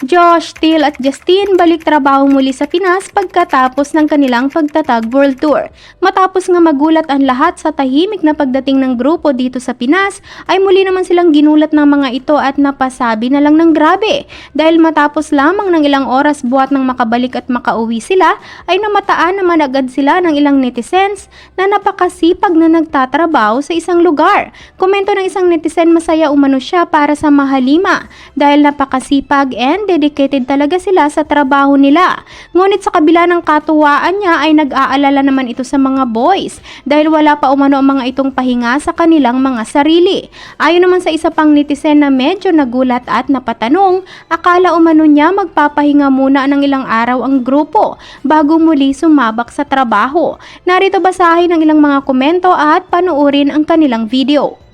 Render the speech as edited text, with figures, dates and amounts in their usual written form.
Josh, Till at Justine balik trabaho muli sa Pinas pagkatapos ng kanilang pagtatag world tour. Matapos nga magulat ang lahat sa tahimik na pagdating ng grupo dito sa Pinas, ay muli naman silang ginulat ng mga ito at napasabi na lang ng grabe. Dahil matapos lamang ng ilang oras buhat ng makabalik at makauwi sila, ay namataan naman agad sila ng ilang netizens na napakasipag na nagtatrabaho sa isang lugar. Komento ng isang netizen, masaya umano siya para sa Mahalima dahil napakasipag and dedicated talaga sila sa trabaho nila. Ngunit sa kabila ng katuwaan niya ay nag-aalala naman ito sa mga boys dahil wala pa umano ang mga itong pahinga sa kanilang mga sarili. Ayon naman sa isa pang netizen na medyo nagulat at napatanong, akala umano niya magpapahinga muna ng ilang araw ang grupo bago muli sumabak sa trabaho. Narito basahin ang ilang mga komento at panuorin ang kanilang video.